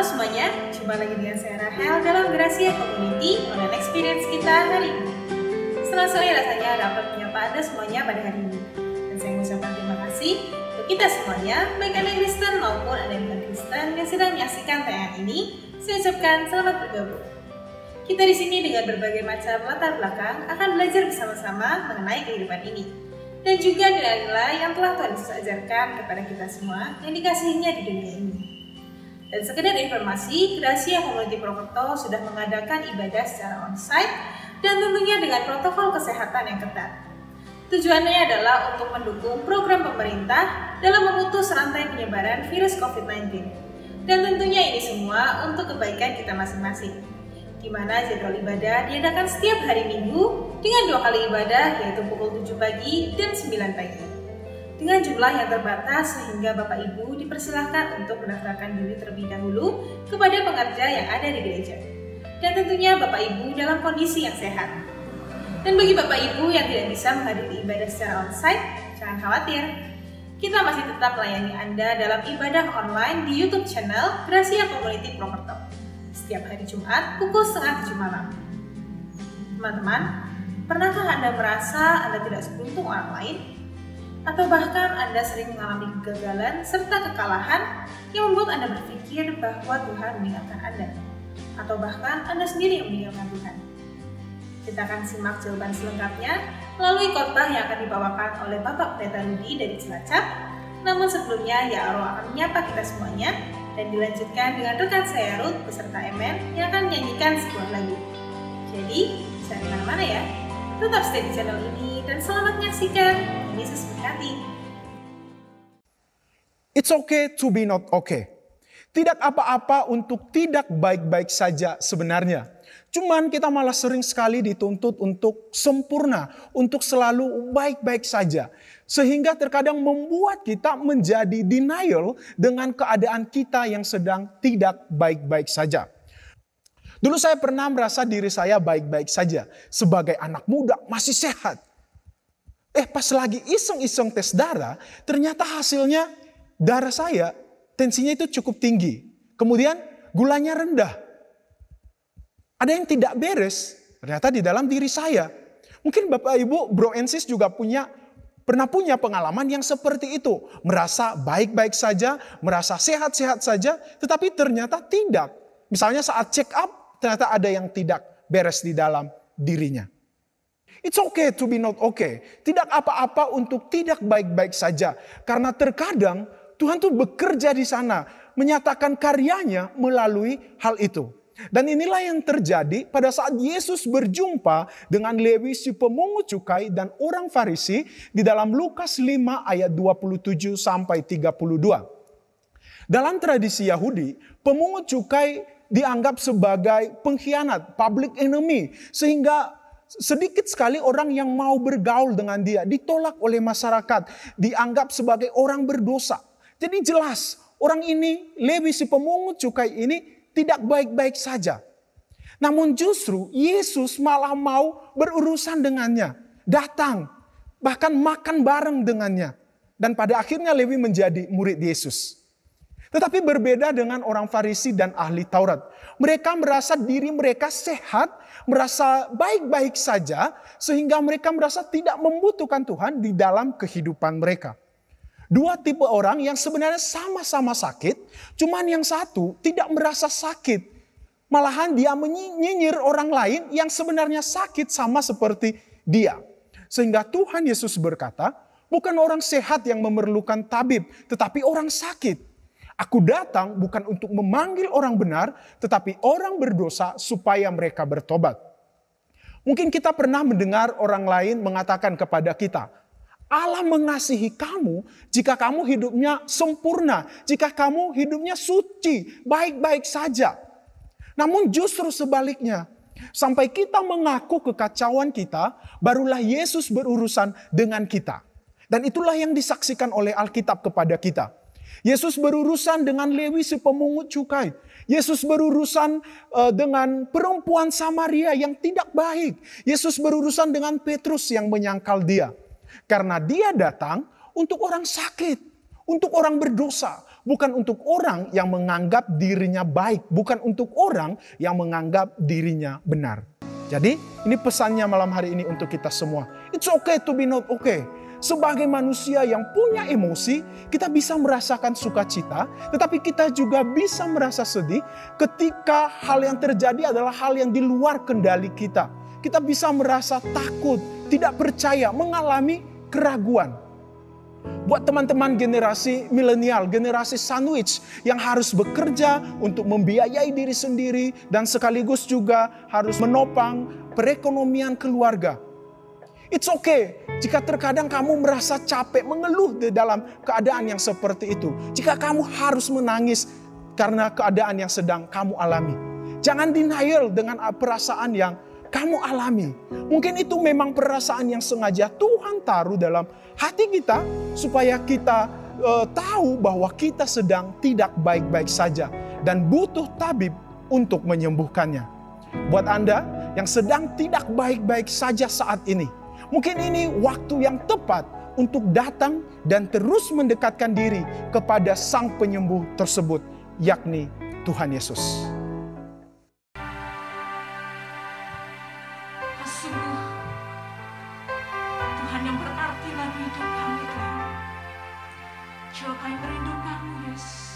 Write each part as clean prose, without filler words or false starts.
Halo semuanya, jumpa lagi dengan saya Rahel dalam Gracia Community Online Experience kita hari ini. Senang sekali rasanya dapat menyapa Anda semuanya pada hari ini. Dan saya mengucapkan terima kasih untuk kita semuanya, baik Anda yang Kristen maupun Anda yang bukan Kristen yang sedang menyaksikan tayangan ini. Saya ucapkan selamat bergabung. Kita di sini dengan berbagai macam latar belakang akan belajar bersama-sama mengenai kehidupan ini. Dan juga nilai-nilai yang telah Tuhan Yesus ajarkan kepada kita semua yang dikasihinya di dunia ini. Dan sekedar informasi, Gracia Community Purwokerto sudah mengadakan ibadah secara onsite dan tentunya dengan protokol kesehatan yang ketat. Tujuannya adalah untuk mendukung program pemerintah dalam memutus rantai penyebaran virus COVID-19. Dan tentunya ini semua untuk kebaikan kita masing-masing. Di mana jadwal ibadah diadakan setiap hari Minggu dengan 2 kali ibadah, yaitu pukul 7 pagi dan 9 pagi. Dengan jumlah yang terbatas sehingga Bapak Ibu dipersilahkan untuk mendaftarkan diri terlebih dahulu kepada pengerja yang ada di gereja. Dan tentunya Bapak Ibu dalam kondisi yang sehat. Dan bagi Bapak Ibu yang tidak bisa menghadiri ibadah secara onsite, jangan khawatir. Kita masih tetap melayani Anda dalam ibadah online di YouTube channel Gracia Community Purwokerto setiap hari Jumat pukul 6:30 malam. Teman-teman, pernahkah Anda merasa Anda tidak seberuntung orang lain? Atau bahkan Anda sering mengalami kegagalan serta kekalahan yang membuat Anda berpikir bahwa Tuhan meninggalkan Anda, atau bahkan Anda sendiri yang meninggalkan Tuhan. Kita akan simak jawaban selengkapnya melalui khotbah yang akan dibawakan oleh Bapak Pendeta Rudi dari Cilacap. Namun sebelumnya, Ya Aro akan menyapa kita semuanya dan dilanjutkan dengan rekan saya Ruth beserta MN yang akan menyanyikan sebuah lagu. Jadi, jangan kemana-mana ya. Tetap stay di channel ini dan selamat menyaksikan. Yesus memberkati. It's okay to be not okay. Tidak apa-apa untuk tidak baik-baik saja sebenarnya. Cuman kita malah sering sekali dituntut untuk sempurna, untuk selalu baik-baik saja. Sehingga terkadang membuat kita menjadi denial dengan keadaan kita yang sedang tidak baik-baik saja. Dulu saya pernah merasa diri saya baik-baik saja. Sebagai anak muda masih sehat. Pas lagi iseng-iseng tes darah, ternyata hasilnya darah saya tensinya itu cukup tinggi. Kemudian gulanya rendah. Ada yang tidak beres ternyata di dalam diri saya. Mungkin Bapak Ibu, Bro and Sis juga pernah punya pengalaman yang seperti itu. Merasa baik-baik saja, merasa sehat-sehat saja, tetapi ternyata tidak. Misalnya saat check up, ternyata ada yang tidak beres di dalam dirinya. It's okay to be not okay. Tidak apa-apa untuk tidak baik-baik saja. Karena terkadang Tuhan tuh bekerja di sana. Menyatakan karyanya melalui hal itu. Dan inilah yang terjadi pada saat Yesus berjumpa dengan Lewi si pemungut cukai dan orang Farisi di dalam Lukas 5 ayat 27 sampai 32. Dalam tradisi Yahudi, pemungut cukai dianggap sebagai pengkhianat, public enemy. Sehingga sedikit sekali orang yang mau bergaul dengan dia. Ditolak oleh masyarakat. Dianggap sebagai orang berdosa. Jadi jelas orang ini, Lewi si pemungut cukai ini tidak baik-baik saja. Namun justru Yesus malah mau berurusan dengannya. Datang, bahkan makan bareng dengannya. Dan pada akhirnya Lewi menjadi murid Yesus. Tetapi berbeda dengan orang Farisi dan ahli Taurat. Mereka merasa diri mereka sehat, merasa baik-baik saja, sehingga mereka merasa tidak membutuhkan Tuhan di dalam kehidupan mereka. Dua tipe orang yang sebenarnya sama-sama sakit, cuman yang satu tidak merasa sakit. Malahan dia menyinyir orang lain yang sebenarnya sakit sama seperti dia. Sehingga Tuhan Yesus berkata, bukan orang sehat yang memerlukan tabib, tetapi orang sakit. Aku datang bukan untuk memanggil orang benar, tetapi orang berdosa supaya mereka bertobat. Mungkin kita pernah mendengar orang lain mengatakan kepada kita, Allah mengasihi kamu jika kamu hidupnya sempurna, jika kamu hidupnya suci, baik-baik saja. Namun justru sebaliknya, sampai kita mengaku kekacauan kita, barulah Yesus berurusan dengan kita. Dan itulah yang disaksikan oleh Alkitab kepada kita. Yesus berurusan dengan Lewi si pemungut cukai. Yesus berurusan dengan perempuan Samaria yang tidak baik. Yesus berurusan dengan Petrus yang menyangkal dia. Karena dia datang untuk orang sakit, untuk orang berdosa, bukan untuk orang yang menganggap dirinya baik, bukan untuk orang yang menganggap dirinya benar. Jadi ini pesannya malam hari ini untuk kita semua. It's okay to be not okay. Sebagai manusia yang punya emosi, kita bisa merasakan sukacita, tetapi kita juga bisa merasa sedih ketika hal yang terjadi adalah hal yang di luar kendali kita. Kita bisa merasa takut, tidak percaya, mengalami keraguan. Buat teman-teman generasi milenial, generasi sandwich yang harus bekerja untuk membiayai diri sendiri dan sekaligus juga harus menopang perekonomian keluarga. It's okay jika terkadang kamu merasa capek mengeluh di dalam keadaan yang seperti itu. Jika kamu harus menangis karena keadaan yang sedang kamu alami. Jangan denial dengan perasaan yang kamu alami. Mungkin itu memang perasaan yang sengaja Tuhan taruh dalam hati kita supaya kita tahu bahwa kita sedang tidak baik-baik saja dan butuh tabib untuk menyembuhkannya. Buat Anda yang sedang tidak baik-baik saja saat ini, mungkin ini waktu yang tepat untuk datang dan terus mendekatkan diri kepada Sang Penyembuh tersebut, yakni Tuhan Yesus. Sungguh, Tuhan yang berarti bagi hidup kami, Tuhan. Jiwa kami merindukanmu, Yesus.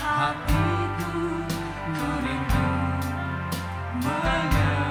Hatiku, ku rindu mengenal.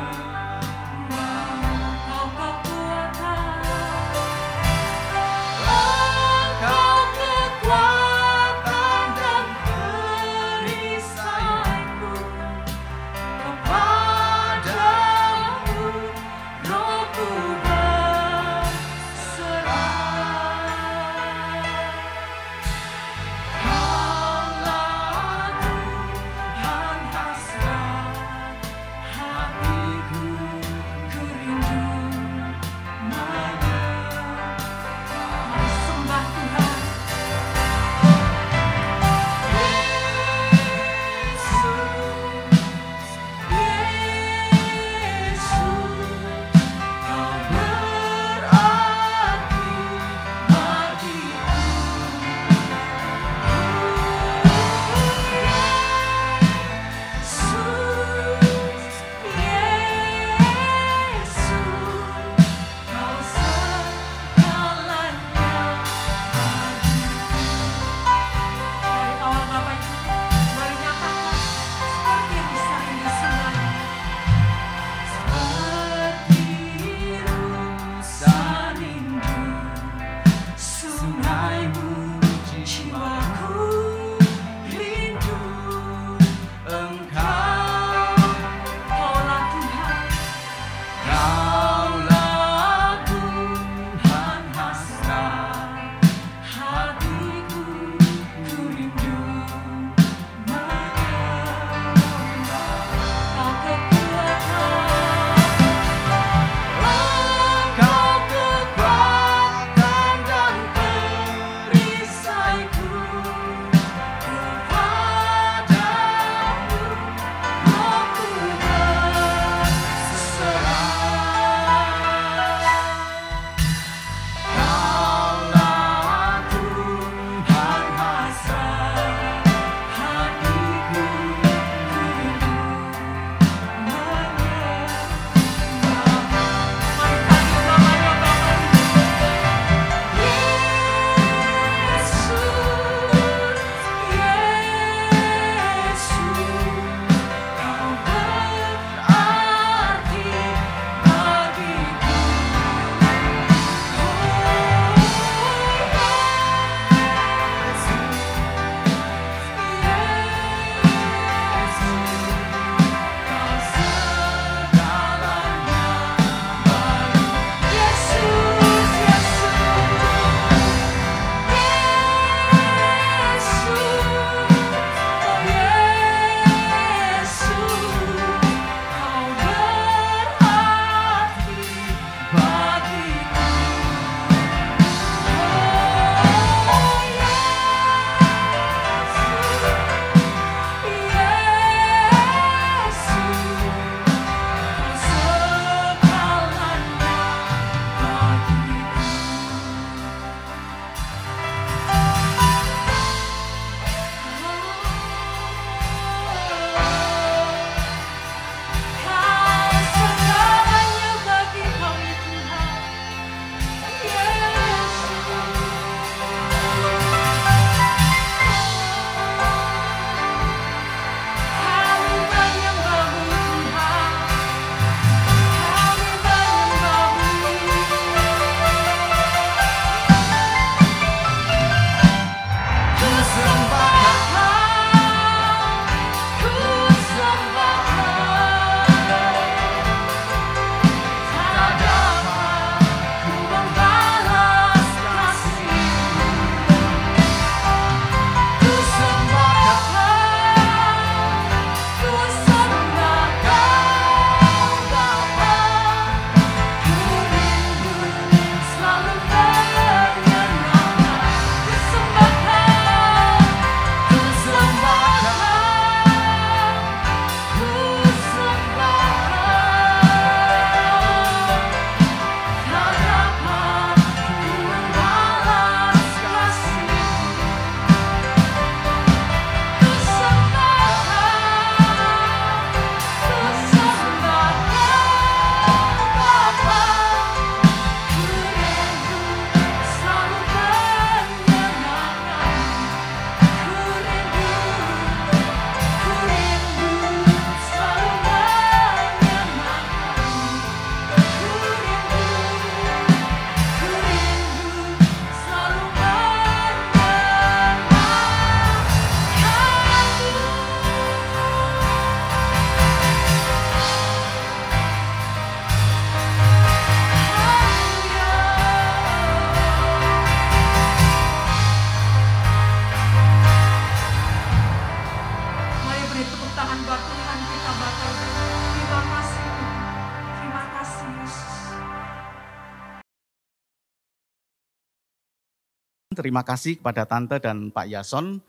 Terima kasih kepada Tante dan Pak Yason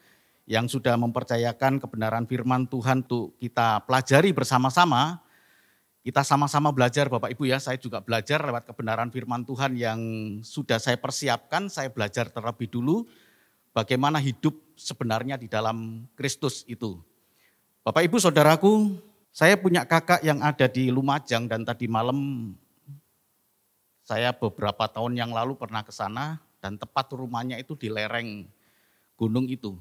yang sudah mempercayakan kebenaran firman Tuhan untuk kita pelajari bersama-sama. Kita sama-sama belajar Bapak Ibu ya, saya juga belajar lewat kebenaran firman Tuhan yang sudah saya persiapkan. Saya belajar terlebih dulu bagaimana hidup sebenarnya di dalam Kristus itu. Bapak Ibu Saudaraku, saya punya kakak yang ada di Lumajang dan tadi malam saya beberapa tahun yang lalu pernah ke sana. Dan tepat rumahnya itu di lereng gunung itu.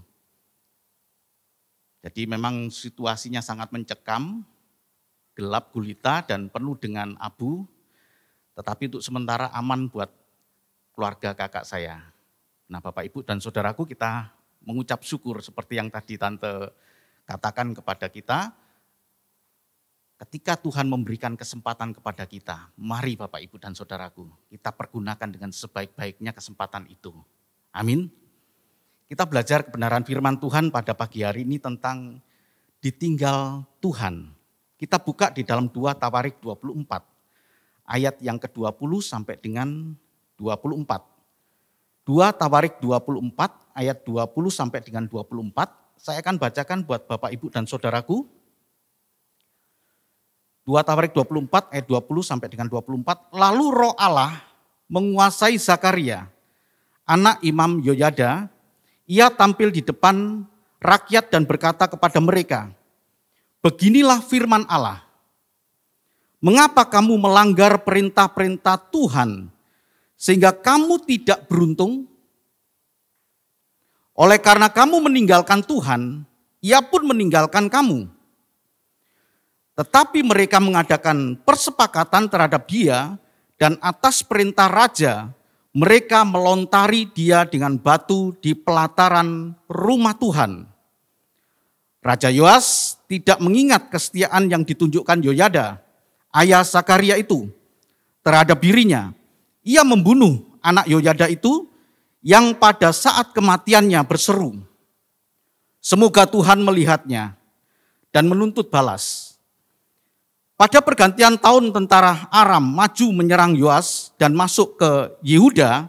Jadi memang situasinya sangat mencekam, gelap gulita dan penuh dengan abu. Tetapi untuk sementara aman buat keluarga kakak saya. Nah Bapak Ibu dan Saudaraku, kita mengucap syukur seperti yang tadi Tante katakan kepada kita. Ketika Tuhan memberikan kesempatan kepada kita, mari Bapak Ibu dan Saudaraku, kita pergunakan dengan sebaik-baiknya kesempatan itu. Amin. Kita belajar kebenaran firman Tuhan pada pagi hari ini tentang ditinggal Tuhan. Kita buka di dalam 2 Tawarik 24, ayat yang ke-20 sampai dengan 24. 2 Tawarik 24, ayat 20 sampai dengan 24, saya akan bacakan buat Bapak Ibu dan Saudaraku. 2 Tawarik 24 ayat 20 sampai dengan 24. Lalu Roh Allah menguasai Zakaria, anak Imam Yoyada. Ia tampil di depan rakyat dan berkata kepada mereka, beginilah firman Allah. Mengapa kamu melanggar perintah-perintah Tuhan sehingga kamu tidak beruntung? Oleh karena kamu meninggalkan Tuhan, Ia pun meninggalkan kamu. Tetapi mereka mengadakan persepakatan terhadap dia dan atas perintah raja mereka melontari dia dengan batu di pelataran rumah Tuhan. Raja Yoas tidak mengingat kesetiaan yang ditunjukkan Yoyada, ayah Zakaria itu, terhadap dirinya. Ia membunuh anak Yoyada itu yang pada saat kematiannya berseru, semoga Tuhan melihatnya dan menuntut balas. Pada pergantian tahun tentara Aram maju menyerang Yoas dan masuk ke Yehuda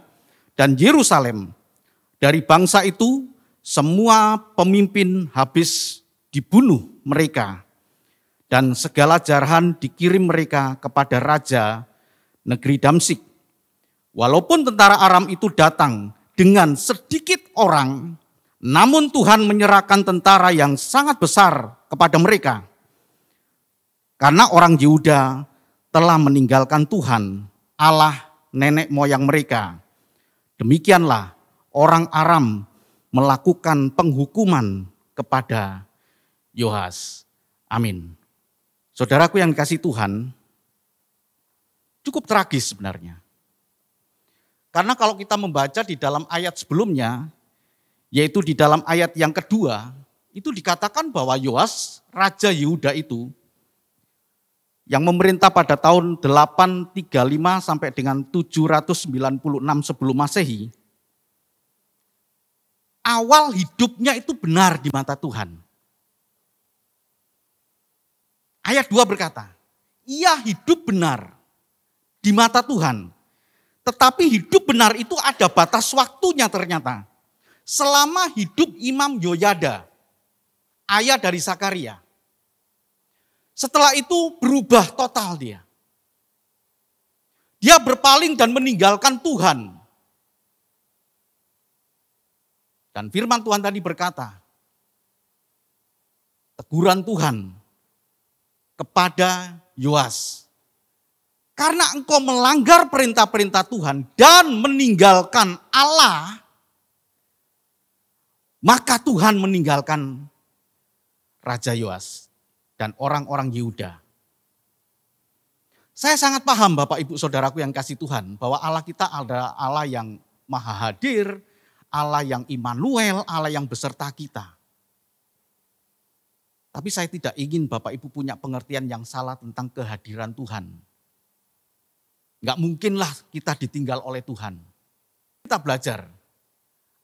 dan Yerusalem. Dari bangsa itu semua pemimpin habis dibunuh mereka. Dan segala jarahan dikirim mereka kepada raja negeri Damsik. Walaupun tentara Aram itu datang dengan sedikit orang, namun Tuhan menyerahkan tentara yang sangat besar kepada mereka. Karena orang Yehuda telah meninggalkan Tuhan, Allah nenek moyang mereka. Demikianlah orang Aram melakukan penghukuman kepada Yoas. Amin. Saudaraku yang dikasihi Tuhan, cukup tragis sebenarnya. Karena kalau kita membaca di dalam ayat sebelumnya, yaitu di dalam ayat yang kedua, itu dikatakan bahwa Yoas, Raja Yehuda itu, yang memerintah pada tahun 835 sampai dengan 796 sebelum Masehi, awal hidupnya itu benar di mata Tuhan. Ayat 2 berkata, ia hidup benar di mata Tuhan. Tetapi hidup benar itu ada batas waktunya ternyata. Selama hidup Imam Yoyada, ayah dari Zakaria. Setelah itu berubah total dia. Dia berpaling dan meninggalkan Tuhan. Dan firman Tuhan tadi berkata, teguran Tuhan kepada Yoas. Karena engkau melanggar perintah-perintah Tuhan dan meninggalkan Allah, maka Tuhan meninggalkan Raja Yoas dan orang-orang Yehuda. Saya sangat paham Bapak Ibu Saudaraku yang kasih Tuhan, bahwa Allah kita adalah Allah yang maha hadir, Allah yang Immanuel, Allah yang beserta kita. Tapi saya tidak ingin Bapak Ibu punya pengertian yang salah tentang kehadiran Tuhan. Enggak mungkinlah kita ditinggal oleh Tuhan. Kita belajar.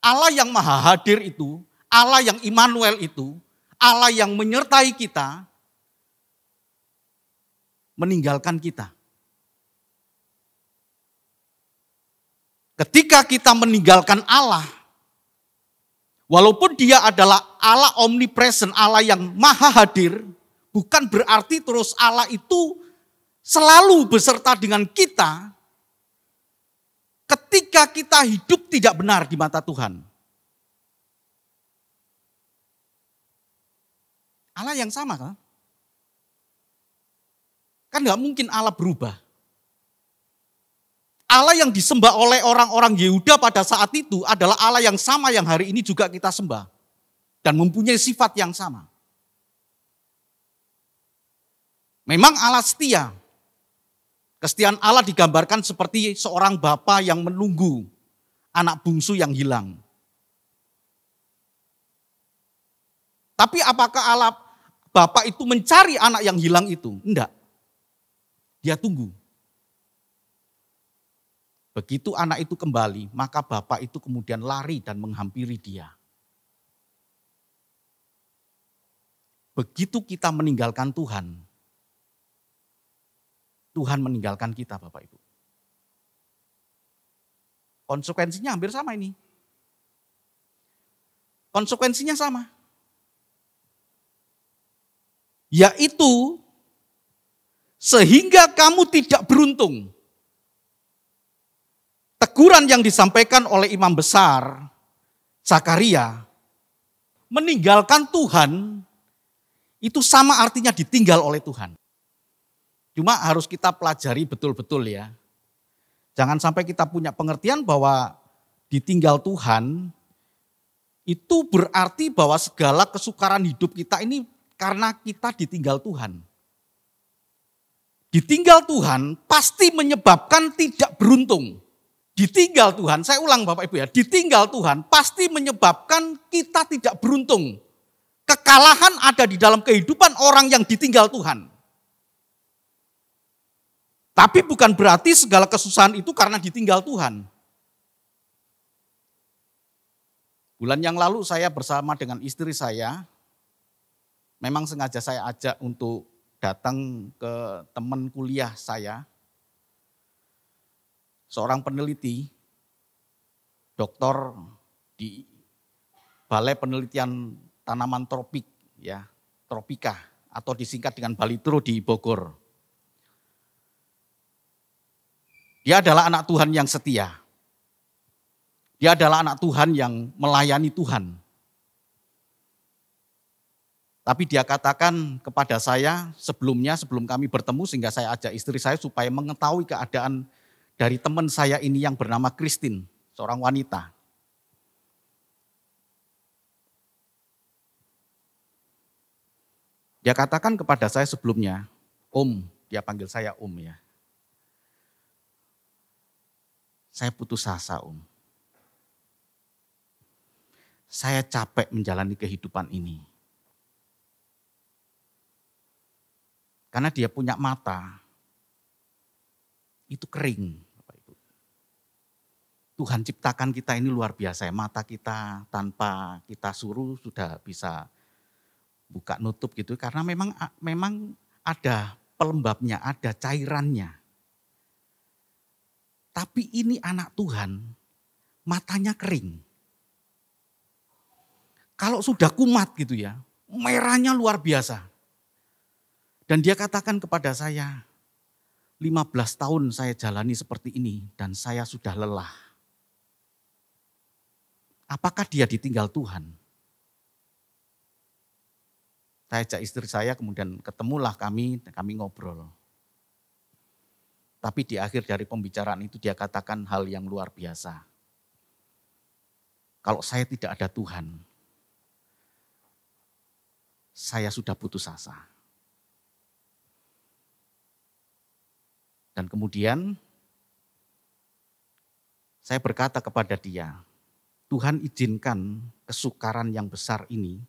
Allah yang maha hadir itu, Allah yang Immanuel itu, Allah yang menyertai kita, meninggalkan kita. Ketika kita meninggalkan Allah, Walaupun dia adalah Allah omnipresent, Allah yang maha hadir, bukan berarti terus Allah itu selalu beserta dengan kita ketika kita hidup tidak benar di mata Tuhan. Allah yang sama kan? Kan gak mungkin Allah berubah. Allah yang disembah oleh orang-orang Yehuda pada saat itu adalah Allah yang sama yang hari ini juga kita sembah. Dan mempunyai sifat yang sama. Memang Allah setia. Kesetiaan Allah digambarkan seperti seorang bapa yang menunggu anak bungsu yang hilang. Tapi apakah Allah bapa itu mencari anak yang hilang itu? Enggak. Dia tunggu. Begitu anak itu kembali, maka bapak itu kemudian lari dan menghampiri dia. Begitu kita meninggalkan Tuhan, Tuhan meninggalkan kita Bapak Ibu. Konsekuensinya hampir sama ini. Konsekuensinya sama. Yaitu, sehingga kamu tidak beruntung. Teguran yang disampaikan oleh imam besar Zakaria, meninggalkan Tuhan, itu sama artinya ditinggal oleh Tuhan. Cuma harus kita pelajari betul-betul ya. Jangan sampai kita punya pengertian bahwa ditinggal Tuhan, itu berarti bahwa segala kesukaran hidup kita ini karena kita ditinggal Tuhan. Ditinggal Tuhan pasti menyebabkan tidak beruntung. Ditinggal Tuhan, saya ulang Bapak Ibu ya, ditinggal Tuhan pasti menyebabkan kita tidak beruntung. Kekalahan ada di dalam kehidupan orang yang ditinggal Tuhan. Tapi bukan berarti segala kesusahan itu karena ditinggal Tuhan. Bulan yang lalu saya bersama dengan istri saya, memang sengaja saya ajak untuk datang ke teman kuliah saya, seorang peneliti, doktor di Balai Penelitian Tanaman Tropik, ya, Tropika, atau disingkat dengan Balitro di Bogor. Dia adalah anak Tuhan yang setia. Dia adalah anak Tuhan yang melayani Tuhan. Tapi dia katakan kepada saya sebelumnya, sebelum kami bertemu, sehingga saya ajak istri saya supaya mengetahui keadaan dari teman saya ini yang bernama Christine, seorang wanita. Dia katakan kepada saya sebelumnya, Om, dia panggil saya Om ya. Saya putus asa Om. Saya capek menjalani kehidupan ini. Karena dia punya mata, itu kering. Tuhan ciptakan kita ini luar biasa ya. Mata kita tanpa kita suruh sudah bisa buka nutup gitu. Karena memang ada pelembabnya, ada cairannya. Tapi ini anak Tuhan, matanya kering. Kalau sudah kumat gitu ya, merahnya luar biasa. Dan dia katakan kepada saya, 15 tahun saya jalani seperti ini dan saya sudah lelah. Apakah dia ditinggal Tuhan? Saya ajak istri saya, kemudian ketemulah kami ngobrol. Tapi di akhir dari pembicaraan itu dia katakan hal yang luar biasa. Kalau saya tidak ada Tuhan, saya sudah putus asa. Dan kemudian saya berkata kepada dia, Tuhan izinkan kesukaran yang besar ini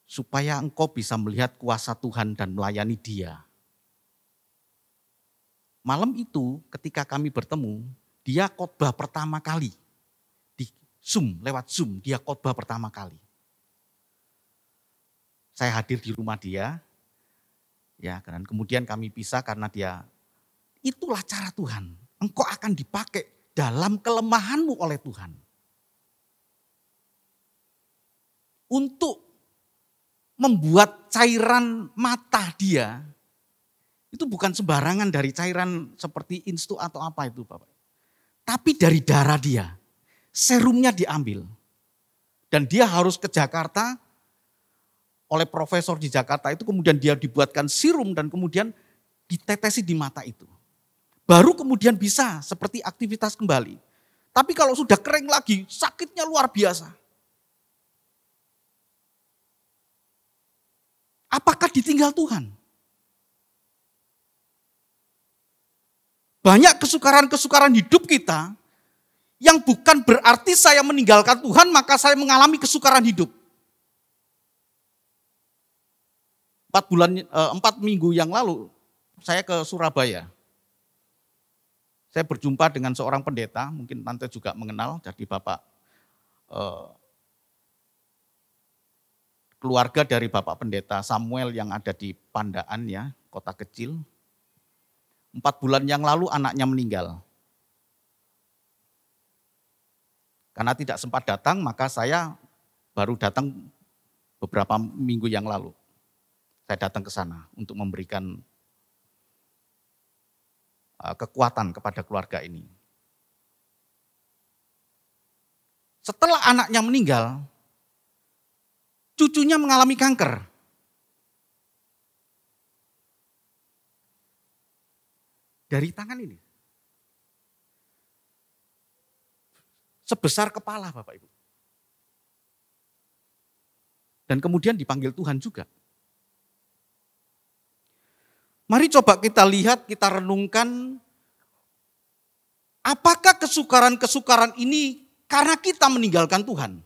supaya engkau bisa melihat kuasa Tuhan dan melayani Dia. Malam itu ketika kami bertemu, dia khotbah pertama kali. Di Zoom, lewat Zoom, dia khotbah pertama kali. Saya hadir di rumah dia, ya, dan kemudian kami pisah karena dia, itulah cara Tuhan. Engkau akan dipakai dalam kelemahanmu oleh Tuhan. untuk membuat cairan mata dia, itu bukan sembarangan dari cairan seperti Instu atau apa itu Bapak. Tapi dari darah dia, serumnya diambil. Dan dia harus ke Jakarta, oleh profesor di Jakarta itu kemudian dia dibuatkan sirum dan kemudian ditetesi di mata itu. Baru kemudian bisa seperti aktivitas kembali. Tapi kalau sudah kering lagi, sakitnya luar biasa. Apakah ditinggal Tuhan? Banyak kesukaran-kesukaran hidup kita yang bukan berarti saya meninggalkan Tuhan maka saya mengalami kesukaran hidup. 4 minggu yang lalu saya ke Surabaya. Saya berjumpa dengan seorang pendeta, mungkin Tante juga mengenal, jadi Bapak keluarga dari Bapak Pendeta Samuel yang ada di Pandaan ya, kota kecil. 4 bulan yang lalu anaknya meninggal. Karena tidak sempat datang, maka saya baru datang beberapa minggu yang lalu. Saya datang ke sana untuk memberikan kekuatan kepada keluarga ini. Setelah anaknya meninggal, cucunya mengalami kanker. Dari tangan ini. Sebesar kepala Bapak Ibu. Dan kemudian dipanggil Tuhan juga. Mari coba kita lihat, kita renungkan. Apakah kesukaran-kesukaran ini karena kita meninggalkan Tuhan?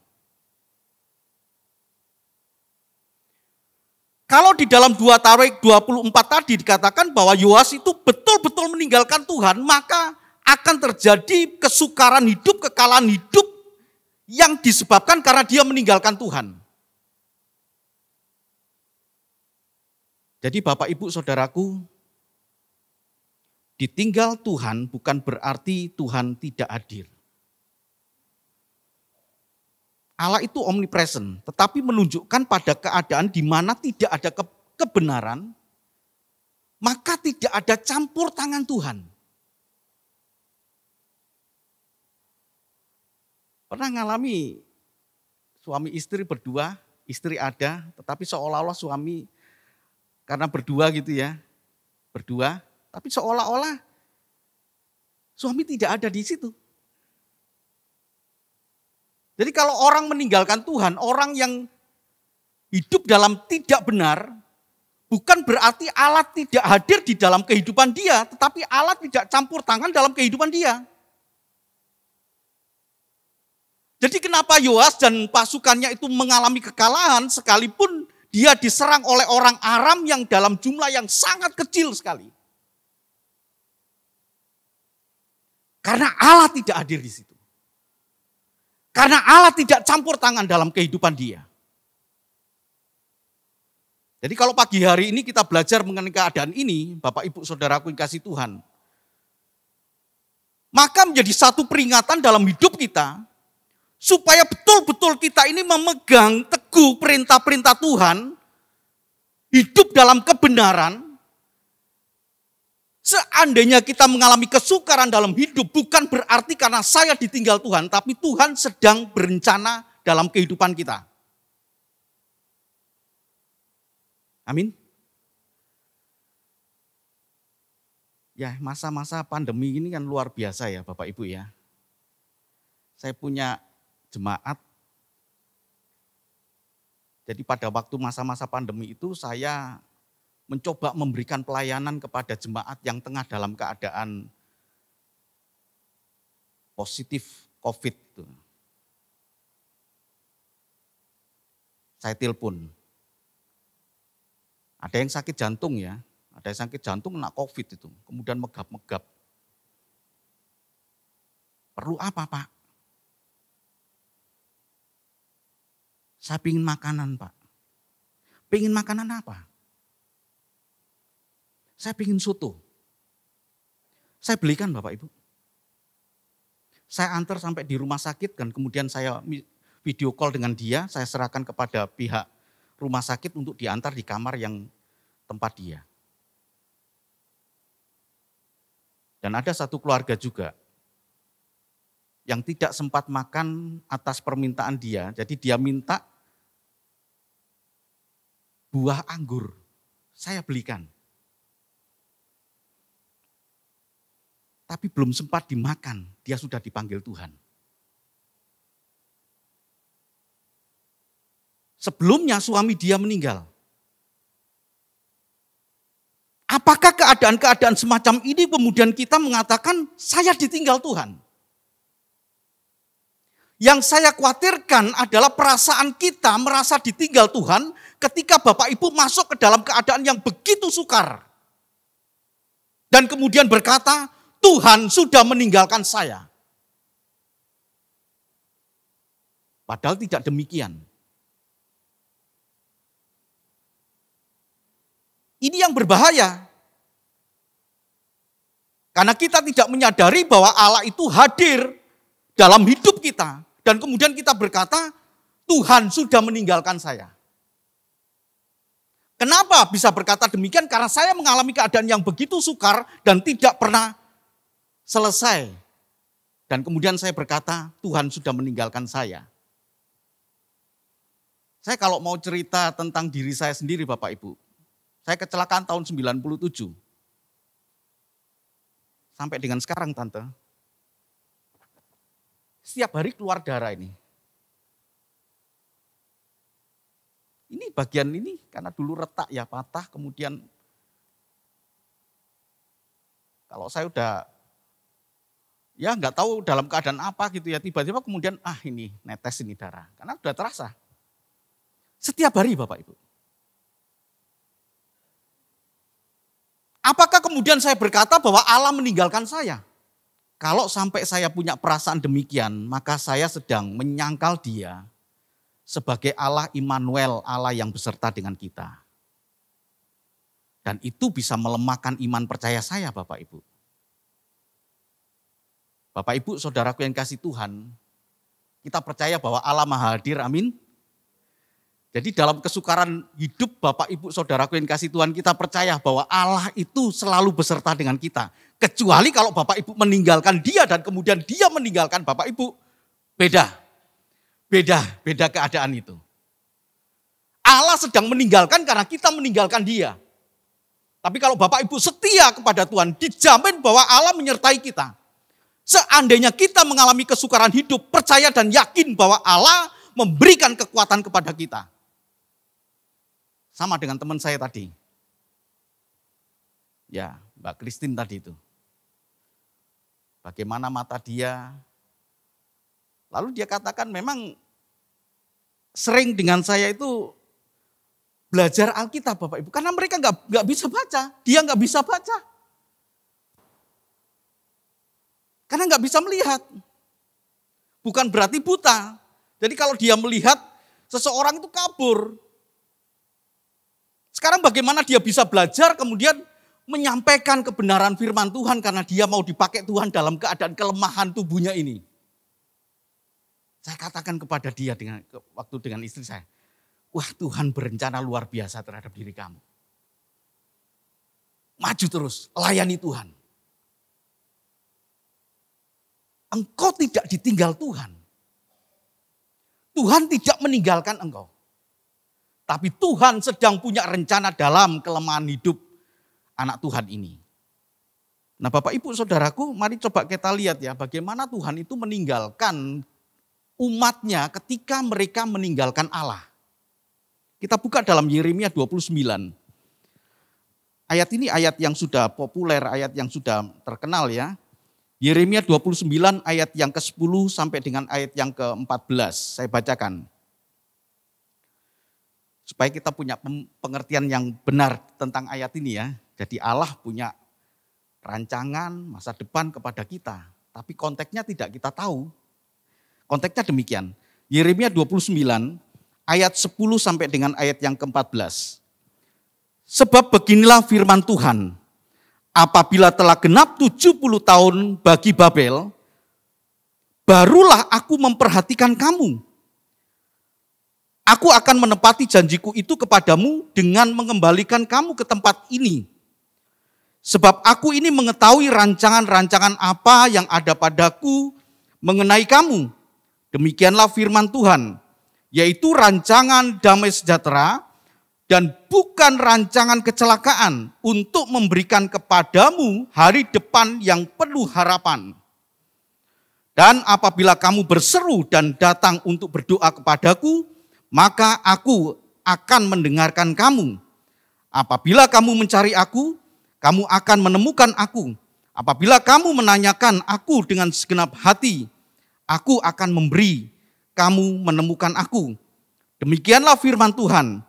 Kalau di dalam 2 Tawarikh 24 tadi dikatakan bahwa Yoas itu betul-betul meninggalkan Tuhan, maka akan terjadi kesukaran hidup, kekalahan hidup yang disebabkan karena dia meninggalkan Tuhan. Jadi Bapak Ibu Saudaraku, ditinggal Tuhan bukan berarti Tuhan tidak hadir. Allah itu omnipresent, tetapi menunjukkan pada keadaan di mana tidak ada kebenaran, maka tidak ada campur tangan Tuhan. Pernah ngalami suami istri berdua, istri ada, tetapi seolah-olah suami karena berdua gitu ya, berdua, tapi seolah-olah suami tidak ada di situ. Jadi kalau orang meninggalkan Tuhan, orang yang hidup dalam tidak benar, bukan berarti Allah tidak hadir di dalam kehidupan dia, tetapi Allah tidak campur tangan dalam kehidupan dia. Jadi kenapa Yoas dan pasukannya itu mengalami kekalahan sekalipun dia diserang oleh orang Aram yang dalam jumlah yang sangat kecil sekali. Karena Allah tidak hadir di situ. Karena Allah tidak campur tangan dalam kehidupan dia. Jadi kalau pagi hari ini kita belajar mengenai keadaan ini, Bapak Ibu Saudaraku yang kasih Tuhan, maka menjadi satu peringatan dalam hidup kita, supaya betul-betul kita ini memegang teguh perintah-perintah Tuhan, hidup dalam kebenaran. Seandainya kita mengalami kesukaran dalam hidup, bukan berarti karena saya ditinggal Tuhan, tapi Tuhan sedang berencana dalam kehidupan kita. Amin. Ya, masa-masa pandemi ini kan luar biasa ya Bapak Ibu ya. Saya punya jemaat. Jadi pada waktu masa-masa pandemi itu saya mencoba memberikan pelayanan kepada jemaat yang tengah dalam keadaan positif COVID. Saya telepon. Ada yang sakit jantung ya, ada yang sakit jantung kena COVID itu, kemudian megap-megap. Perlu apa Pak? Saya pingin makanan Pak. Pingin makanan apa? Saya pingin soto. Saya belikan Bapak Ibu. Saya antar sampai di rumah sakit dan kemudian saya video call dengan dia, saya serahkan kepada pihak rumah sakit untuk diantar di kamar yang tempat dia. Dan ada satu keluarga juga yang tidak sempat makan atas permintaan dia, jadi dia minta buah anggur, saya belikan. Tapi belum sempat dimakan, dia sudah dipanggil Tuhan. Sebelumnya suami dia meninggal. Apakah keadaan-keadaan semacam ini kemudian kita mengatakan saya ditinggal Tuhan? Yang saya khawatirkan adalah perasaan kita merasa ditinggal Tuhan ketika Bapak Ibu masuk ke dalam keadaan yang begitu sukar. Dan kemudian berkata, Tuhan sudah meninggalkan saya. Padahal tidak demikian. Ini yang berbahaya. Karena kita tidak menyadari bahwa Allah itu hadir dalam hidup kita. Dan kemudian kita berkata, Tuhan sudah meninggalkan saya. Kenapa bisa berkata demikian? Karena saya mengalami keadaan yang begitu sukar dan tidak pernah selesai. Dan kemudian saya berkata, Tuhan sudah meninggalkan saya. Saya kalau mau cerita tentang diri saya sendiri Bapak Ibu, saya kecelakaan tahun 97. Sampai dengan sekarang Tante, setiap hari keluar darah ini. Ini bagian ini karena dulu retak ya patah, kemudian kalau saya udah ya nggak tahu dalam keadaan apa gitu ya, tiba-tiba kemudian ini netes ini darah. Karena udah terasa. Setiap hari Bapak Ibu. Apakah kemudian saya berkata bahwa Allah meninggalkan saya? Kalau sampai saya punya perasaan demikian, maka saya sedang menyangkal dia sebagai Allah Immanuel, Allah yang beserta dengan kita. Dan itu bisa melemahkan iman percaya saya Bapak Ibu. Bapak Ibu, saudaraku yang kasih Tuhan, kita percaya bahwa Allah Maha Hadir, amin. Jadi dalam kesukaran hidup Bapak Ibu saudaraku yang kasih Tuhan, kita percaya bahwa Allah itu selalu beserta dengan kita. Kecuali kalau Bapak Ibu meninggalkan dia dan kemudian dia meninggalkan Bapak Ibu. Beda keadaan itu. Allah sedang meninggalkan karena kita meninggalkan dia. Tapi kalau Bapak Ibu setia kepada Tuhan, dijamin bahwa Allah menyertai kita. Seandainya kita mengalami kesukaran hidup, percaya dan yakin bahwa Allah memberikan kekuatan kepada kita. Sama dengan teman saya tadi. Ya, Mbak Christine tadi itu. Bagaimana mata dia. Lalu dia katakan memang sering dengan saya itu belajar Alkitab Bapak Ibu. Karena mereka nggak bisa baca. Dia nggak bisa baca. Karena nggak bisa melihat. Bukan berarti buta. Jadi kalau dia melihat seseorang itu kabur. Sekarang bagaimana dia bisa belajar kemudian menyampaikan kebenaran firman Tuhan karena dia mau dipakai Tuhan dalam keadaan kelemahan tubuhnya ini. Saya katakan kepada dia waktu dengan istri saya, wah Tuhan berencana luar biasa terhadap diri kamu. Maju terus, layani Tuhan. Engkau tidak ditinggal Tuhan. Tuhan tidak meninggalkan engkau. Tapi Tuhan sedang punya rencana dalam kelemahan hidup anak Tuhan ini. Nah Bapak Ibu Saudaraku, mari coba kita lihat ya bagaimana Tuhan itu meninggalkan umatnya ketika mereka meninggalkan Allah. Kita buka dalam Yeremia 29. Ayat ini ayat yang sudah populer, ayat yang sudah terkenal ya. Yeremia 29 ayat yang ke-10 sampai dengan ayat yang ke-14. Saya bacakan. Supaya kita punya pengertian yang benar tentang ayat ini ya. Jadi Allah punya rancangan masa depan kepada kita. Tapi konteksnya tidak kita tahu. Konteksnya demikian. Yeremia 29 ayat 10 sampai dengan ayat yang ke-14. Sebab beginilah firman Tuhan. Apabila telah genap 70 tahun bagi Babel, barulah aku memperhatikan kamu. Aku akan menepati janjiku itu kepadamu dengan mengembalikan kamu ke tempat ini. Sebab aku ini mengetahui rancangan-rancangan apa yang ada padaku mengenai kamu. Demikianlah firman Tuhan, yaitu rancangan damai sejahtera dan bukan rancangan kecelakaan untuk memberikan kepadamu hari depan yang penuh harapan. Dan apabila kamu berseru dan datang untuk berdoa kepadaku, maka aku akan mendengarkan kamu. Apabila kamu mencari aku, kamu akan menemukan aku. Apabila kamu menanyakan aku dengan segenap hati, aku akan memberi kamu menemukan aku. Demikianlah firman Tuhan.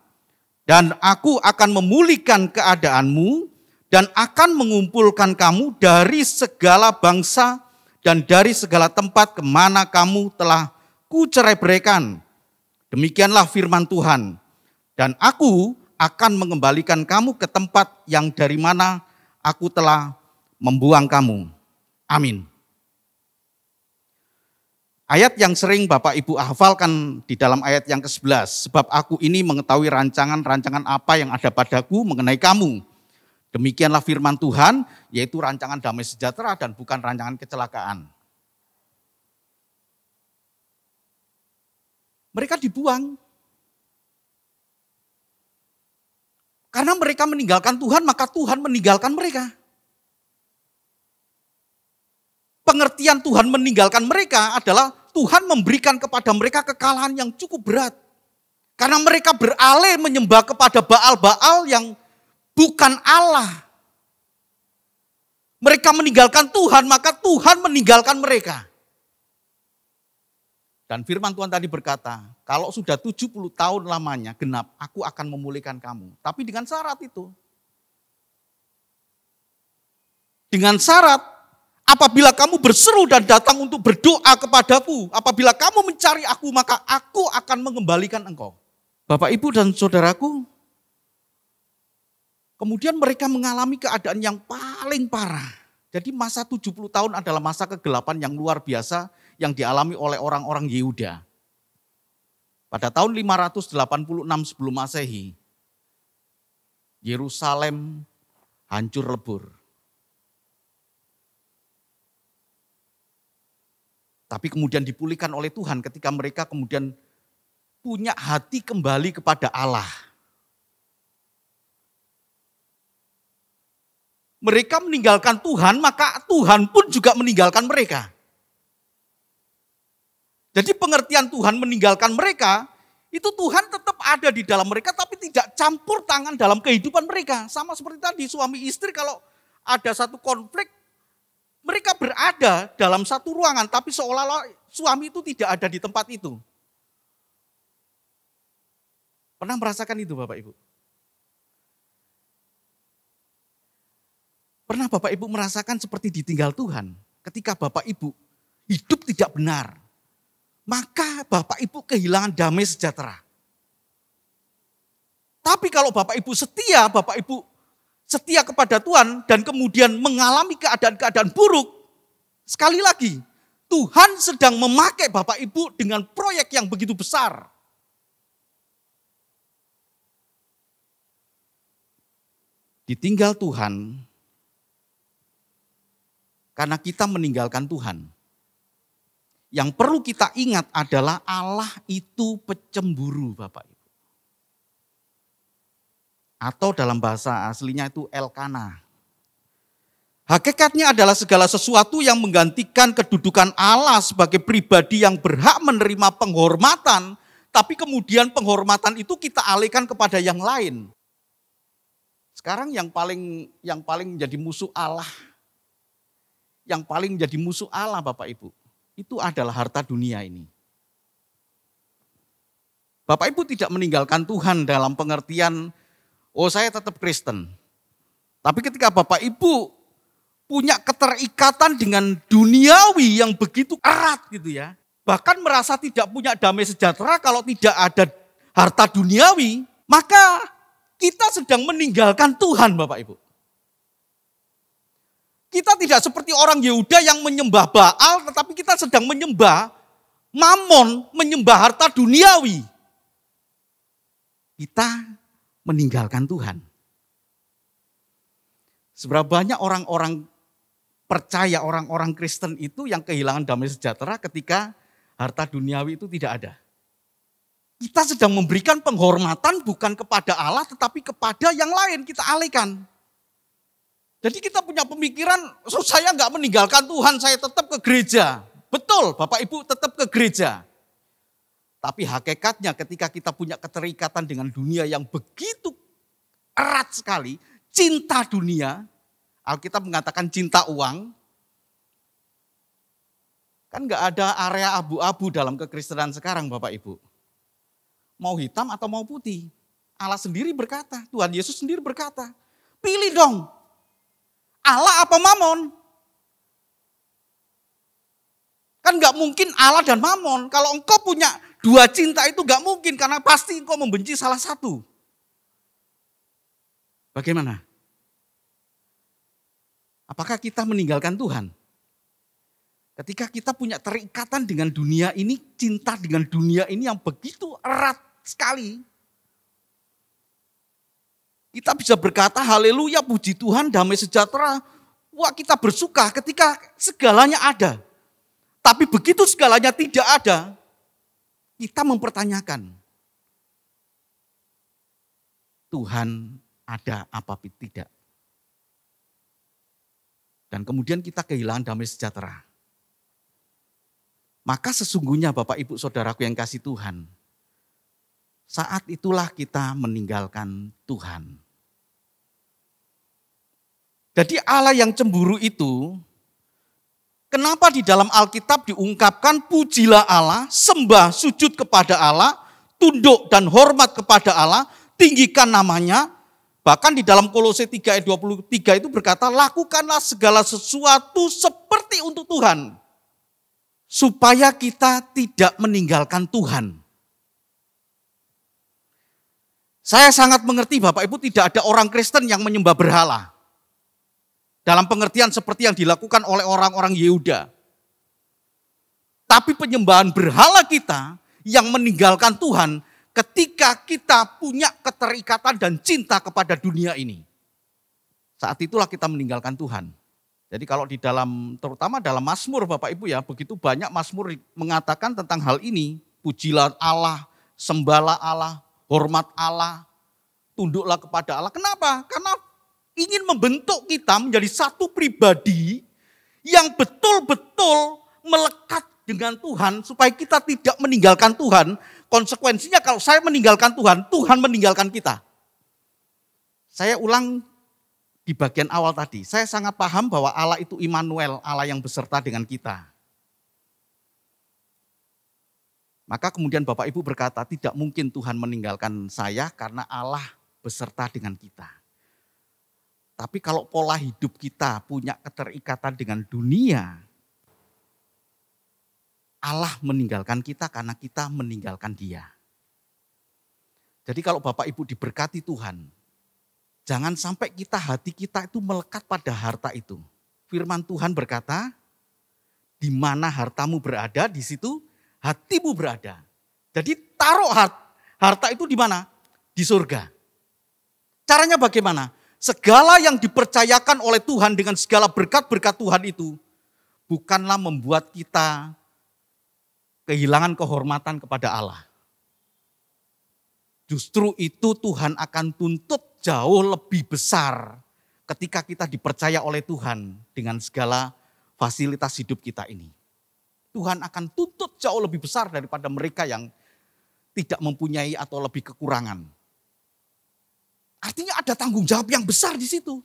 Dan aku akan memulihkan keadaanmu dan akan mengumpulkan kamu dari segala bangsa dan dari segala tempat kemana kamu telah kucerai-beraikan. Demikianlah firman Tuhan. Dan aku akan mengembalikan kamu ke tempat yang dari mana aku telah membuang kamu. Amin. Ayat yang sering Bapak Ibu hafalkan di dalam ayat yang ke-11. Sebab aku ini mengetahui rancangan-rancangan apa yang ada padaku mengenai kamu. Demikianlah firman Tuhan, yaitu rancangan damai sejahtera dan bukan rancangan kecelakaan. Mereka dibuang. Karena mereka meninggalkan Tuhan, maka Tuhan meninggalkan mereka. Pengertian Tuhan meninggalkan mereka adalah Tuhan memberikan kepada mereka kekalahan yang cukup berat. Karena mereka beralih menyembah kepada Baal-Baal yang bukan Allah. Mereka meninggalkan Tuhan, maka Tuhan meninggalkan mereka. Dan firman Tuhan tadi berkata, kalau sudah 70 tahun lamanya genap, aku akan memulihkan kamu. Tapi dengan syarat itu. Dengan syarat, apabila kamu berseru dan datang untuk berdoa kepadaku, apabila kamu mencari aku, maka aku akan mengembalikan engkau. Bapak, Ibu, dan saudaraku, kemudian mereka mengalami keadaan yang paling parah. Jadi masa 70 tahun adalah masa kegelapan yang luar biasa yang dialami oleh orang-orang Yehuda. Pada tahun 586 sebelum Masehi, Yerusalem hancur lebur. Tapi kemudian dipulihkan oleh Tuhan ketika mereka kemudian punya hati kembali kepada Allah. Mereka meninggalkan Tuhan, maka Tuhan pun juga meninggalkan mereka. Jadi pengertian Tuhan meninggalkan mereka, itu Tuhan tetap ada di dalam mereka, tapi tidak campur tangan dalam kehidupan mereka. Sama seperti tadi suami istri kalau ada satu konflik, mereka berada dalam satu ruangan, tapi seolah-olah suami itu tidak ada di tempat itu. Pernah merasakan itu Bapak Ibu? Pernah Bapak Ibu merasakan seperti ditinggal Tuhan? Ketika Bapak Ibu hidup tidak benar, maka Bapak Ibu kehilangan damai sejahtera. Tapi kalau Bapak Ibu setia, Bapak Ibu setia kepada Tuhan dan kemudian mengalami keadaan-keadaan buruk, sekali lagi Tuhan sedang memakai Bapak Ibu dengan proyek yang begitu besar. Ditinggal Tuhan karena kita meninggalkan Tuhan. Yang perlu kita ingat adalah Allah itu pecemburu Bapak Ibu. Atau dalam bahasa aslinya itu Elkana. Hakikatnya adalah segala sesuatu yang menggantikan kedudukan Allah sebagai pribadi yang berhak menerima penghormatan, tapi kemudian penghormatan itu kita alihkan kepada yang lain. Sekarang yang paling menjadi musuh Allah, Bapak Ibu, itu adalah harta dunia ini. Bapak Ibu tidak meninggalkan Tuhan dalam pengertian, oh saya tetap Kristen. Tapi ketika Bapak Ibu punya keterikatan dengan duniawi yang begitu erat gitu ya. Bahkan merasa tidak punya damai sejahtera kalau tidak ada harta duniawi. Maka kita sedang meninggalkan Tuhan Bapak Ibu. Kita tidak seperti orang Yehuda yang menyembah Baal, tetapi kita sedang menyembah Mammon, menyembah harta duniawi. kita meninggalkan Tuhan. Seberapa banyak orang-orang percaya, orang-orang Kristen itu yang kehilangan damai sejahtera ketika harta duniawi itu tidak ada. Kita sedang memberikan penghormatan bukan kepada Allah tetapi kepada yang lain, kita alihkan. Jadi kita punya pemikiran, saya nggak meninggalkan Tuhan, saya tetap ke gereja. Betul, Bapak Ibu tetap ke gereja. Tapi hakikatnya ketika kita punya keterikatan dengan dunia yang begitu erat sekali, cinta dunia, Alkitab mengatakan cinta uang, kan nggak ada area abu-abu dalam kekristenan sekarang Bapak Ibu. Mau hitam atau mau putih. Allah sendiri berkata, Tuhan Yesus sendiri berkata, pilih dong, Allah apa Mamon? Kan nggak mungkin Allah dan Mamon. Kalau engkau punya dua cinta itu nggak mungkin, karena pasti engkau membenci salah satu. Bagaimana? Apakah kita meninggalkan Tuhan? Ketika kita punya terikatan dengan dunia ini, cinta dengan dunia ini yang begitu erat sekali. Kita bisa berkata, haleluya, puji Tuhan, damai sejahtera. Wah, kita bersuka ketika segalanya ada. Tapi begitu segalanya tidak ada, kita mempertanyakan, Tuhan ada apa tidak? Dan kemudian kita kehilangan damai sejahtera. Maka sesungguhnya Bapak Ibu Saudaraku yang kasih Tuhan, saat itulah kita meninggalkan Tuhan. Jadi Allah yang cemburu itu, kenapa di dalam Alkitab diungkapkan pujilah Allah, sembah sujud kepada Allah, tunduk dan hormat kepada Allah, tinggikan namanya. Bahkan di dalam Kolose 3 ayat 23 itu berkata, lakukanlah segala sesuatu seperti untuk Tuhan. Supaya kita tidak meninggalkan Tuhan. Saya sangat mengerti Bapak Ibu, tidak ada orang Kristen yang menyembah berhala. Dalam pengertian seperti yang dilakukan oleh orang-orang Yehuda. Tapi penyembahan berhala kita yang meninggalkan Tuhan ketika kita punya keterikatan dan cinta kepada dunia ini. Saat itulah kita meninggalkan Tuhan. Jadi kalau di dalam, terutama dalam Mazmur Bapak Ibu ya, begitu banyak Mazmur mengatakan tentang hal ini. Pujilah Allah, sembahlah Allah, hormat Allah, tunduklah kepada Allah. Kenapa? Karena ingin membentuk kita menjadi satu pribadi yang betul-betul melekat dengan Tuhan supaya kita tidak meninggalkan Tuhan. Konsekuensinya kalau saya meninggalkan Tuhan, Tuhan meninggalkan kita. Saya ulang di bagian awal tadi, saya sangat paham bahwa Allah itu Immanuel, Allah yang beserta dengan kita. Maka kemudian Bapak Ibu berkata, tidak mungkin Tuhan meninggalkan saya karena Allah beserta dengan kita. Tapi kalau pola hidup kita punya keterikatan dengan dunia, Allah meninggalkan kita karena kita meninggalkan Dia. Jadi kalau Bapak Ibu diberkati Tuhan, jangan sampai hati kita itu melekat pada harta itu. Firman Tuhan berkata, di mana hartamu berada, di situ hatimu berada. Jadi taruh harta itu di mana? Di surga. Caranya bagaimana? Segala yang dipercayakan oleh Tuhan dengan segala berkat-berkat Tuhan itu, bukanlah membuat kita kehilangan kehormatan kepada Allah. Justru itu Tuhan akan tuntut jauh lebih besar ketika kita dipercaya oleh Tuhan dengan segala fasilitas hidup kita ini. Tuhan akan tuntut jauh lebih besar daripada mereka yang tidak mempunyai atau lebih kekurangan. Artinya ada tanggung jawab yang besar di situ.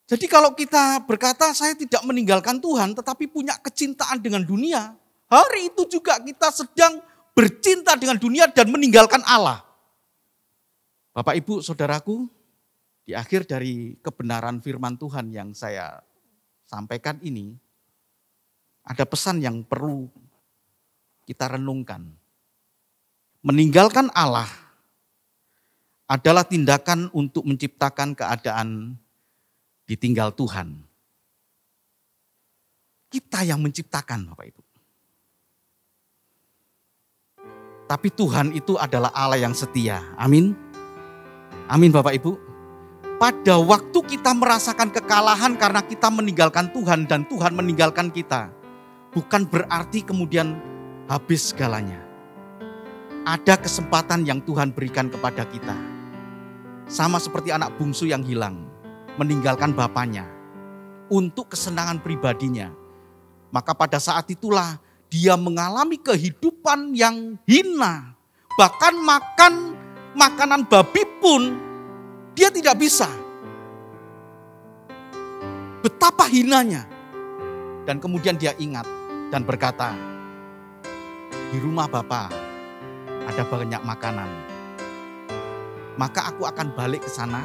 Jadi kalau kita berkata saya tidak meninggalkan Tuhan tetapi punya kecintaan dengan dunia, hari itu juga kita sedang bercinta dengan dunia dan meninggalkan Allah. Bapak Ibu Saudaraku, di akhir dari kebenaran firman Tuhan yang saya sampaikan ini, ada pesan yang perlu kita renungkan. Meninggalkan Allah adalah tindakan untuk menciptakan keadaan ditinggal Tuhan. Kita yang menciptakan Bapak Ibu. Tetapi Tuhan itu adalah Allah yang setia. Amin. Amin Bapak Ibu. Pada waktu kita merasakan kekalahan karena kita meninggalkan Tuhan dan Tuhan meninggalkan kita, bukan berarti kemudian habis segalanya. Ada kesempatan yang Tuhan berikan kepada kita. Sama seperti anak bungsu yang hilang, meninggalkan bapaknya untuk kesenangan pribadinya. Maka pada saat itulah dia mengalami kehidupan yang hina. Bahkan makan makanan babi pun dia tidak bisa. Betapa hinanya. Dan kemudian dia ingat dan berkata, di rumah Bapa ada banyak makanan. Maka aku akan balik ke sana,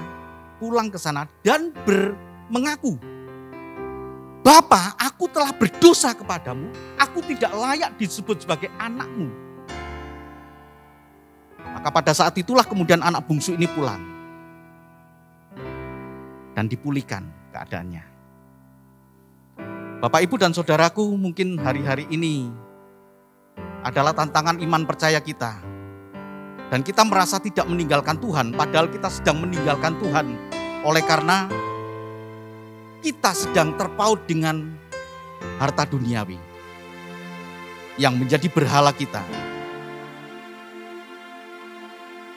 pulang ke sana dan mengaku, Bapa, aku telah berdosa kepadamu, aku tidak layak disebut sebagai anakmu. Maka pada saat itulah kemudian anak bungsu ini pulang. Dan dipulihkan keadaannya. Bapak, Ibu, dan saudaraku, mungkin hari-hari ini adalah tantangan iman percaya kita. Dan kita merasa tidak meninggalkan Tuhan, padahal kita sedang meninggalkan Tuhan. Oleh karena kita sedang terpaut dengan harta duniawi yang menjadi berhala kita.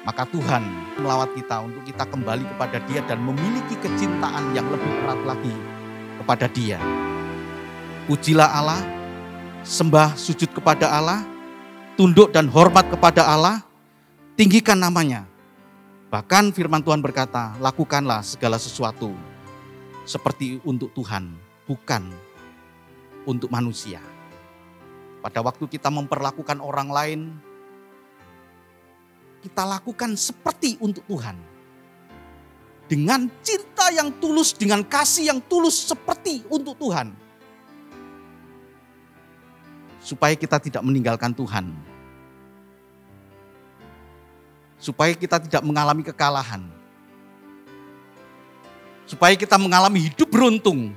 Maka Tuhan melawat kita untuk kita kembali kepada Dia dan memiliki kecintaan yang lebih erat lagi kepada Dia. Pujilah Allah, sembah sujud kepada Allah, tunduk dan hormat kepada Allah, tinggikan namanya. Bahkan firman Tuhan berkata, lakukanlah segala sesuatu seperti untuk Tuhan, bukan untuk manusia. Pada waktu kita memperlakukan orang lain, kita lakukan seperti untuk Tuhan. Dengan cinta yang tulus, dengan kasih yang tulus seperti untuk Tuhan. Supaya kita tidak meninggalkan Tuhan. Supaya kita tidak mengalami kekalahan. Supaya kita mengalami hidup beruntung.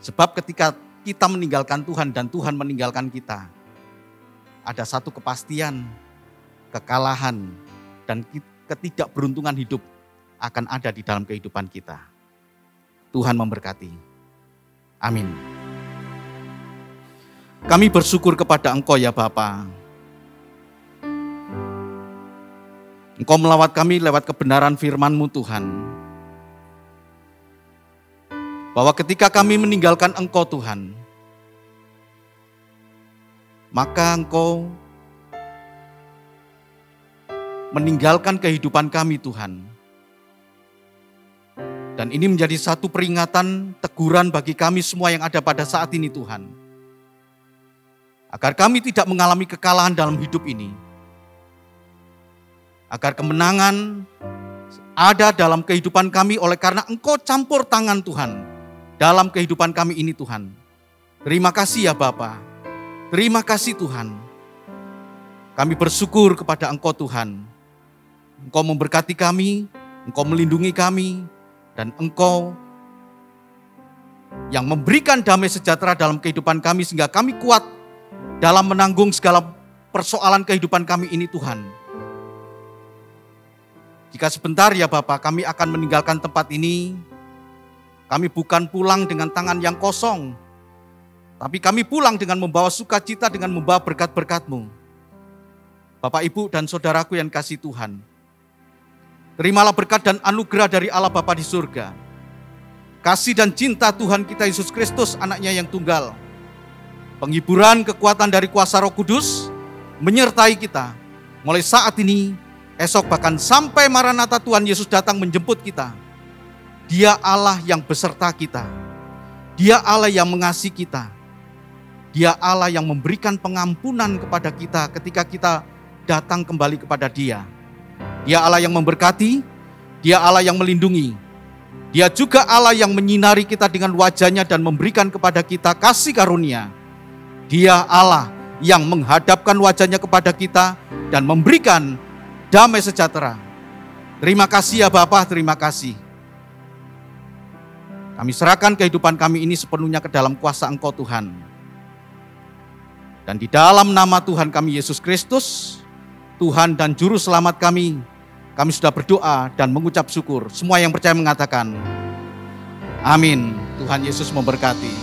Sebab ketika kita meninggalkan Tuhan dan Tuhan meninggalkan kita, ada satu kepastian, kekalahan, dan ketidakberuntungan hidup akan ada di dalam kehidupan kita. Tuhan memberkati. Amin. Kami bersyukur kepada Engkau ya Bapa. Engkau melawat kami lewat kebenaran firman-Mu Tuhan. Bahwa ketika kami meninggalkan Engkau Tuhan, maka Engkau meninggalkan kehidupan kami Tuhan. Dan ini menjadi satu peringatan, teguran bagi kami semua yang ada pada saat ini Tuhan. Agar kami tidak mengalami kekalahan dalam hidup ini. Agar kemenangan ada dalam kehidupan kami oleh karena Engkau campur tangan Tuhan dalam kehidupan kami ini Tuhan. Terima kasih ya Bapa. Terima kasih Tuhan. Kami bersyukur kepada Engkau Tuhan. Engkau memberkati kami, Engkau melindungi kami, dan Engkau yang memberikan damai sejahtera dalam kehidupan kami sehingga kami kuat dalam menanggung segala persoalan kehidupan kami ini Tuhan. Jika sebentar ya Bapa kami akan meninggalkan tempat ini, kami bukan pulang dengan tangan yang kosong, tapi kami pulang dengan membawa sukacita, dengan membawa berkat-berkat-Mu. Bapak, Ibu, dan saudaraku yang kasih Tuhan, terimalah berkat dan anugerah dari Allah Bapa di surga. Kasih dan cinta Tuhan kita Yesus Kristus, anaknya yang tunggal. Penghiburan kekuatan dari kuasa Roh Kudus menyertai kita mulai saat ini, esok, bahkan sampai Maranatha Tuhan Yesus datang menjemput kita. Dia Allah yang beserta kita. Dia Allah yang mengasihi kita. Dia Allah yang memberikan pengampunan kepada kita ketika kita datang kembali kepada Dia. Dia Allah yang memberkati. Dia Allah yang melindungi. Dia juga Allah yang menyinari kita dengan wajah-Nya dan memberikan kepada kita kasih karunia. Dia Allah yang menghadapkan wajah-Nya kepada kita dan memberikan damai sejahtera. Terima kasih ya Bapa, terima kasih. Kami serahkan kehidupan kami ini sepenuhnya ke dalam kuasa Engkau Tuhan. Dan di dalam nama Tuhan kami Yesus Kristus, Tuhan dan Juru Selamat kami sudah berdoa dan mengucap syukur. Semua yang percaya mengatakan, amin. Tuhan Yesus memberkati.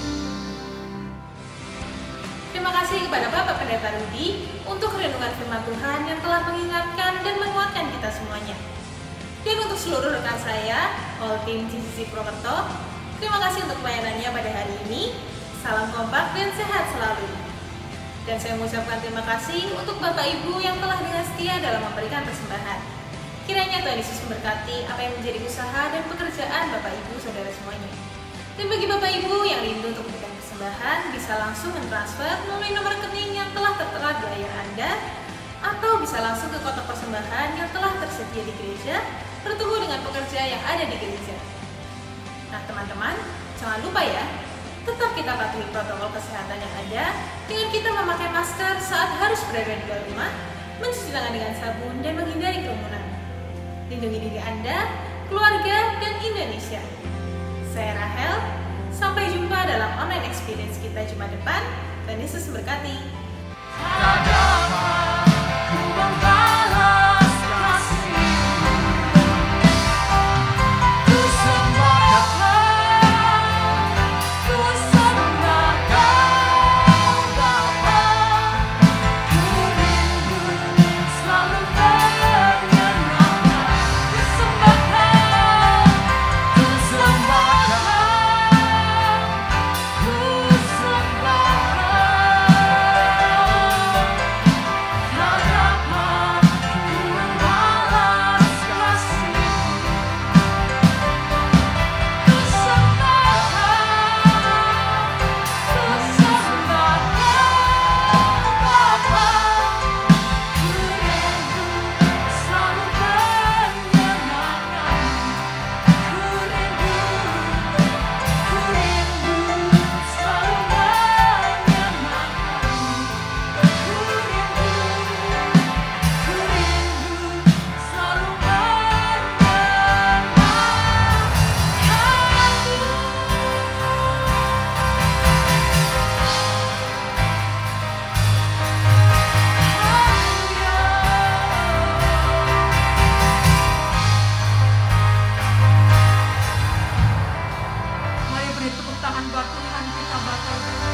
Terima kasih kepada Bapak Pendeta Rudi untuk renungan firman Tuhan yang telah mengingatkan dan menguatkan kita semuanya. Dan untuk seluruh rekan saya, all tim GCC Purwokerto, terima kasih untuk pelayanannya pada hari ini. Salam kompak dan sehat selalu. Dan saya mengucapkan terima kasih untuk Bapak Ibu yang telah dengan setia dalam memberikan persembahan. Kiranya Tuhan Yesus memberkati apa yang menjadi usaha dan pekerjaan Bapak Ibu saudara semuanya. Dan bagi Bapak Ibu yang rindu untuk memberikan persembahan, bisa langsung mentransfer melalui nomor rekening yang telah tertera di layar Anda, atau bisa langsung ke kotak persembahan yang telah tersedia di gereja, bertemu dengan pekerja yang ada di gereja. Nah teman-teman, jangan lupa ya, tetap kita patuhi protokol kesehatan yang ada dengan kita memakai masker saat harus berada di dalam rumah, mencuci tangan dengan sabun, dan menghindari kerumunan. Lindungi diri Anda, keluarga, dan Indonesia. Saya Rahel, sampai jumpa dalam online experience kita Jumat depan. Tuhan Yesus memberkati. Mari beri tepuk tangan buat Tuhan kita, Bapak.